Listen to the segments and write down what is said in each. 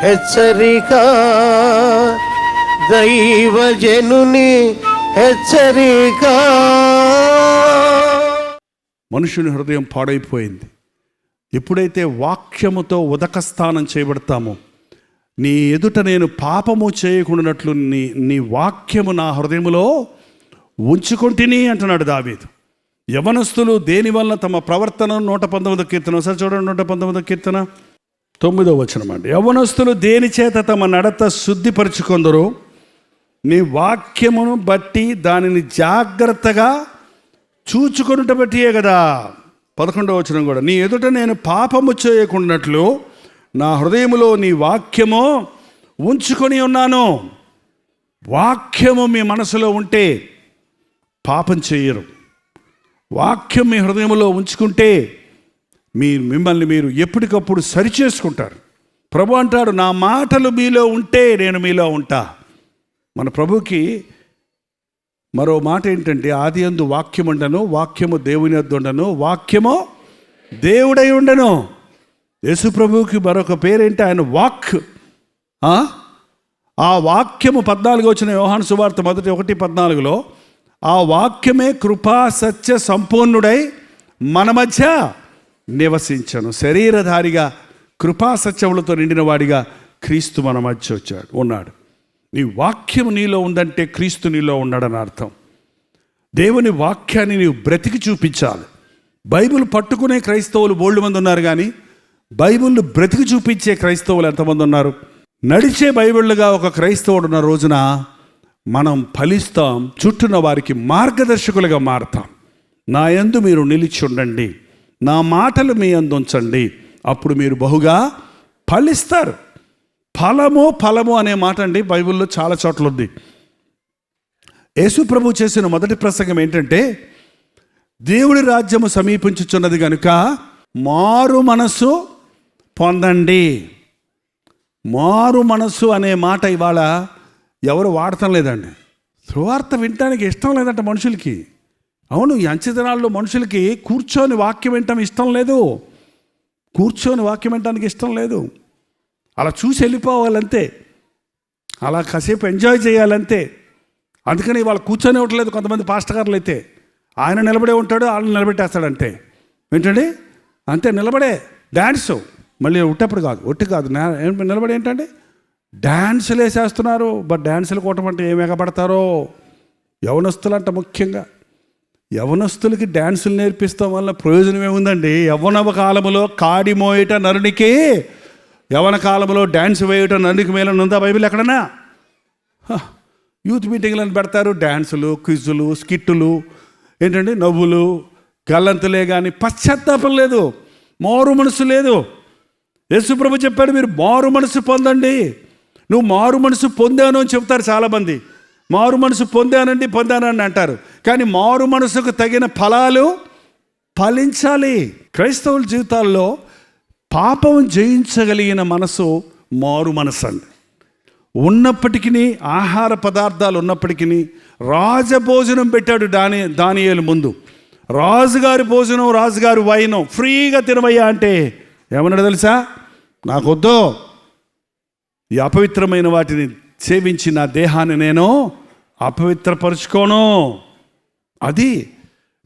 హెచ్చరిక, దైవజనుని హెచ్చరిక. మనుషుని హృదయం పాడైపోయింది. ఎప్పుడైతే వాక్యముతో ఉదకస్థానం చేయబడతామో, నీ ఎదుట నేను పాపము చేయకుండానట్లు నీ వాక్యము నా హృదయములో ఉంచుకొంటిని అంటున్నాడు దావీదు. యవనస్తులు దేని వల్ల తమ ప్రవర్తన 119వ కీర్తన, ఒకసారి చూడండి, 119వ కీర్తన 9వ వచనం అండి. యవనస్తులు దేని చేత తమ నడత శుద్ధిపరుచుకొందరు, నీ వాక్యమును బట్టి దానిని జాగ్రత్తగా చూచుకొనుట బట్టియే కదా. 11వ వచనం కూడా, నీ ఎదుట నేను పాపము చేయకుండానట్లు నా హృదయములో నీ వాక్యము ఉంచుకొని ఉన్నాను. వాక్యము మీ మనసులో ఉంటే పాపం చేయరు. వాక్యం మీ హృదయంలో ఉంచుకుంటే మిమ్మల్ని మీరు ఎప్పటికప్పుడు సరిచేసుకుంటారు. ప్రభు అంటాడు, నా మాటలు మీలో ఉంటే నేను మీలో ఉంటా. మన ప్రభుకి మరో మాట ఏంటంటే, ఆది యందు వాక్యం ఉండను, వాక్యము దేవుని యొద్ద ఉండను, వాక్యము దేవుడై ఉండను. యేసు ప్రభువుకి మరొక పేరేంటి? ఆయన వాక్. ఆ వాక్యము 14 వచ్చిన యోహాను సువార్త 1:14 ఆ వాక్యమే కృపా సత్య సంపూర్ణుడై మన మధ్య నివసించను. శరీరధారిగా కృపా సత్యములతో నిండిన వాడిగా క్రీస్తు మన మధ్య ఉన్నాడు. నీ వాక్యం నీలో ఉందంటే క్రీస్తు నీలో ఉన్నాడని అర్థం. దేవుని వాక్యాన్ని నీవు బ్రతికి చూపించాలి. బైబిల్ పట్టుకునే క్రైస్తవులు బోల్డ్ మంది ఉన్నారు, కానీ బైబిల్ను బ్రతికి చూపించే క్రైస్తవులు ఎంతమంది ఉన్నారు? నడిచే బైబిళ్ళుగా ఒక క్రైస్తవుడు ఉన్న రోజున మనం ఫలిస్తాం, చుట్టూన్న వారికి మార్గదర్శకులుగా మారతాం. నా యందు మీరు నిలిచి ఉండండి, నా మాటలు మీ యందు ఉంచండి, అప్పుడు మీరు బహుగా ఫలిస్తారు. ఫలము అనే మాట అండి బైబిల్లో చాలా చోట్ల ఉంది. యేసు ప్రభు చేసిన మొదటి ప్రసంగం ఏంటంటే, దేవుడి రాజ్యము సమీపించుచున్నది కనుక మారు మనసు పొందండి. మారు మనసు అనే మాట ఇవాళ ఎవరు వాడటం లేదండి. సువార్త వినటానికి ఇష్టం లేదంట మనుషులకి. అవును, ఈ అంచెదినాల్లో మనుషులకి కూర్చొని వాక్యం వినటం ఇష్టం లేదు. కూర్చొని వాక్యం వినటానికి ఇష్టం లేదు. అలా చూసి వెళ్ళిపోవాలంతే, అలా కాసేపు ఎంజాయ్ చేయాలంతే. అందుకని వాళ్ళు కూర్చొని ఇవ్వట్లేదు. కొంతమంది పాస్టర్ గారులు అయితే ఆయన నిలబడే ఉంటాడు, వాళ్ళని నిలబెట్టేస్తాడంతే. ఏంటండి అంతే, నిలబడే డ్యాన్సు, మళ్ళీ ఒట్టి కాదు నిలబడి ఏంటండి డ్యాన్సులు వేసేస్తున్నారు. బట్ డ్యాన్సులు కొట్టమంటే ఏమి ఎగబడతారో యవనస్తులంట. ముఖ్యంగా యవనస్తులకి డ్యాన్సులు నేర్పిస్తాం వల్ల ప్రయోజనం ఏముందండి? యవ్వనవ కాలములో కాడి మోయట నరునికి, యవన కాలంలో డ్యాన్స్ వేయటం నరునికి మేలని ఉందా బైబిల్ ఎక్కడన్నా? యూత్ మీటింగ్లను పెడతారు, డ్యాన్సులు, క్విజులు, స్కిట్టులు, ఏంటండి నవ్వులు, గల్లంతులే, కానీ పశ్చాత్తాపం లేదు, మారు మనసు లేదు. యేసుప్రభు చెప్పాడు, మీరు మారు మనసు పొందండి. నువ్వు మారు మనసు పొందాను అని చెప్తారు చాలామంది. మారు మనసు పొందానని అంటారు, కానీ మారు మనసుకు తగిన ఫలాలు ఫలించాలి. క్రైస్తవుల జీవితాల్లో పాపం జయించగలిగిన మనసు మారు మనసు అండి. ఉన్నప్పటికీ ఆహార పదార్థాలు ఉన్నప్పటికీ రాజభోజనం పెట్టాడు దానియేలు ముందు. రాజుగారి భోజనం, రాజుగారి వైనం ఫ్రీగా తినవయ్యా అంటే ఏమన్నాడు తెలుసా? నాకొద్దు, ఈ అపవిత్రమైన వాటిని సేవించి నా దేహాన్ని నేను అపవిత్రపరుచుకోను. అది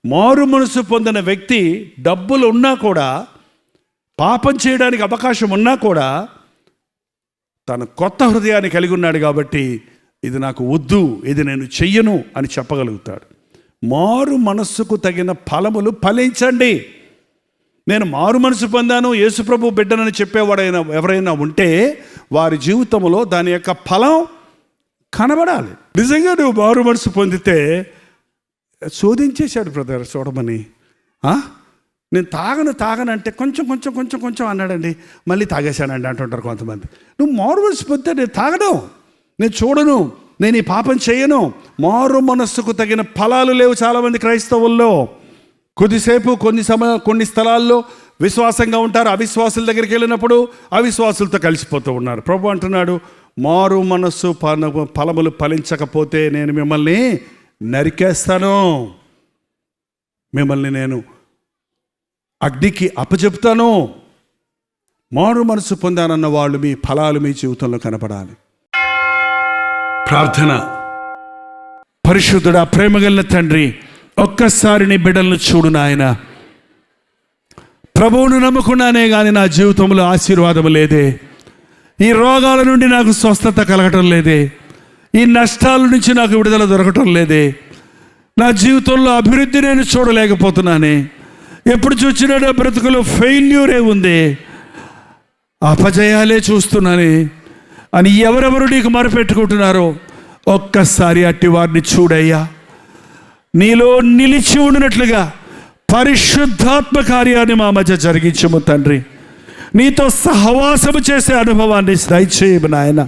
మారు మనసు పొందిన వ్యక్తి డబ్బులు ఉన్నా కూడా, పాపం చేయడానికి అవకాశం ఉన్నా కూడా తన కొత్త హృదయాన్ని కలిగి ఉన్నాడు కాబట్టి ఇది నాకు వద్దు, ఇది నేను చెయ్యను అని చెప్పగలుగుతాడు. మారు మనస్సుకు తగిన ఫలములు ఫలించండి. నేను మారు మనసు పొందాను, యేసుప్రభు బిడ్డనని చెప్పేవాడైనా ఎవరైనా ఉంటే వారి జీవితంలో దాని యొక్క ఫలం కనబడాలి. నిజంగా నువ్వు మారు మనసు పొందితే, శోధించేశాడు బ్రదర్ చూడమని, నేను తాగనంటే కొంచెం అన్నాడండి, మళ్ళీ తాగేశానండి అంటుంటారు కొంతమంది. నువ్వు మారు మనసు పొందితే నేను తాగను, నేను చూడను, నేను ఈ పాపం చేయను. మారు మనస్సుకు తగిన ఫలాలు లేవు చాలామంది క్రైస్తవుల్లో. కొద్దిసేపు కొన్ని స్థలాల్లో విశ్వాసంగా ఉంటారు, అవిశ్వాసుల దగ్గరికి వెళ్ళినప్పుడు అవిశ్వాసులతో కలిసిపోతూ ఉన్నారు. ప్రభు అంటున్నాడు, మారు మనస్సు ఫలములు ఫలించకపోతే నేను మిమ్మల్ని నరికేస్తాను, మిమ్మల్ని నేను అగ్నికి అప్పచెప్తాను. మారు మనసు పొందానన్న వాళ్ళు మీ ఫలాలు మీ జీవితంలో కనపడాలి. ప్రార్థన. పరిశుద్ధుడా, ప్రేమగల తండ్రి, ఒక్కసారి నీ బిడ్డలను చూడు నాయన. ప్రభువును నమ్ముకున్నానే కానీ నా జీవితంలో ఆశీర్వాదం లేదే. ఈ రోగాల నుండి నాకు స్వస్థత కలగటం లేదే. ఈ నష్టాల నుంచి నాకు విడుదల దొరకటం లేదే. నా జీవితంలో అభివృద్ధి నేను చూడలేకపోతున్నానే. ఎప్పుడు చూసినా నా బ్రతుకులో ఫెయిల్యూరే ఉంది, అపజయాలే చూస్తున్నానే అని ఎవరెవరు నీకు మొరపెట్టుకుంటున్నారో ఒక్కసారి అట్టి వారిని చూడయ్యా. నీలో నిలిచి ఉండినట్లుగా పరిశుద్ధాత్మ కార్యాన్ని మా మధ్య జరిగించము తండ్రి. నీతో సహవాసము చేసే అనుభవాన్ని దయచేయము నాయన.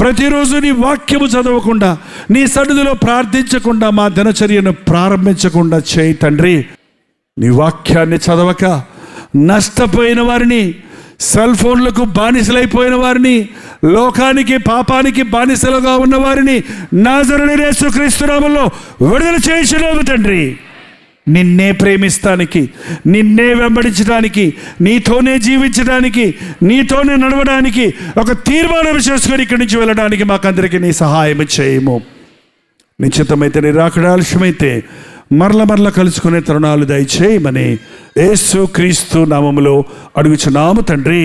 ప్రతిరోజు నీ వాక్యము చదవకుండా, నీ సన్నిధిలో ప్రార్థించకుండా మా దినచర్యను ప్రారంభించకుండా చేయి తండ్రి. నీ వాక్యాన్ని చదవక నష్టపోయిన వారిని, సెల్ ఫోన్లకు బానిసలైపోయిన వారిని, లోకానికి పాపానికి బానిసలుగా ఉన్న వారిని నాజరేయుడైన యేసుక్రీస్తు నామములో విడుదల చేయించలేము తండ్రి. నిన్నే ప్రేమిస్తానికి, నిన్నే వెంబడించడానికి, నీతోనే జీవించడానికి, నీతోనే నడవడానికి ఒక తీర్మానం చేసుకొని ఇక్కడి నుంచి వెళ్ళడానికి మాకందరికీ నీ సహాయం చేయము. నిశ్చితమైతే, నీ రాకడ ఆలస్యమైతే మరల కలుసుకునే తరుణాలు దయచేయమని యేసుక్రీస్తు నామములో అడుగుచున్నాము తండ్రి.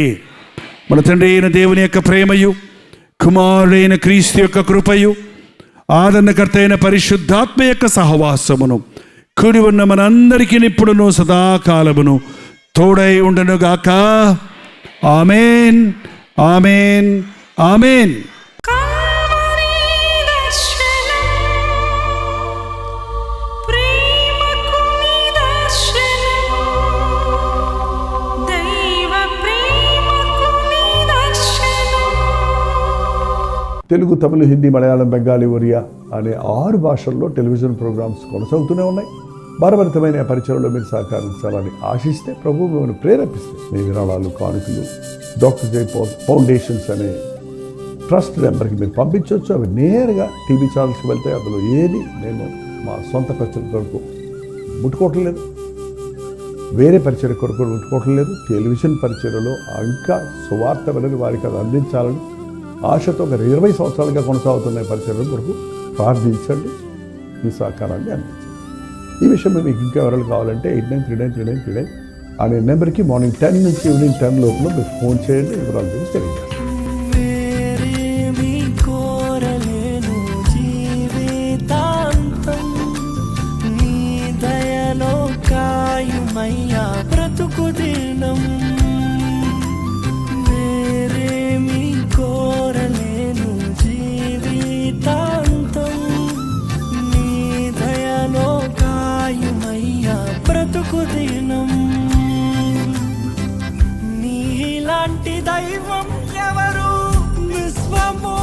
మన తండ్రి అయిన దేవుని యొక్క ప్రేమయు, కుమారుడైన క్రీస్తు యొక్క కృపయు, ఆదరణకర్త అయిన పరిశుద్ధాత్మ యొక్క సహవాసమును కూడి ఉన్న మనందరికీ ఇప్పుడును సదాకాలమును తోడై ఉండనుగాక. ఆమేన్, ఆమేన్, ఆమేన్. తెలుగు, తమిళ, హిందీ, మలయాళం, బెంగాలీ, ఒరియా అనే 6 భాషల్లో టెలివిజన్ ప్రోగ్రామ్స్ కొనసాగుతూనే ఉన్నాయి. భారభరితమైన పరిచయంలో మీరు సహకరించాలని ఆశిస్తే ప్రభు మిమ్మల్ని ప్రేరేపిస్తే మీ విరాళాలు, కానుకలు డాక్టర్ జై పాల్ ఫౌండేషన్స్ అనే ట్రస్ట్ నెంబర్కి మీరు పంపించవచ్చు. అవి నేరుగా టీవీ ఛానల్స్కి వెళ్తాయి. అందులో ఏది నేను మా సొంత ఖర్చుల కొరకు ముట్టుకోవటం లేదు, వేరే పరిచయ కొరకు ముట్టుకోవటం లేదు. టెలివిజన్ పరిచయలో ఇంకా సువార్త వెళ్ళని వారికి అది అందించాలని ఆశతో ఒక 20 సంవత్సరాలుగా కొనసాగుతున్న పరిచయం కొరకు ప్రార్థించండి, మీ సహకారాన్ని అందించండి. ఈ విషయంలో మీకు ఇంకా ఎవరు కావాలంటే 89393939 అనే నెంబర్కి మార్నింగ్ 10 నుంచి ఈవినింగ్ 10 లోపల మీరు ఫోన్ చేయండి. వివరాలు గురించి తెలియజేయండి. నీలాంటి దైవం ఎవరు విశ్వము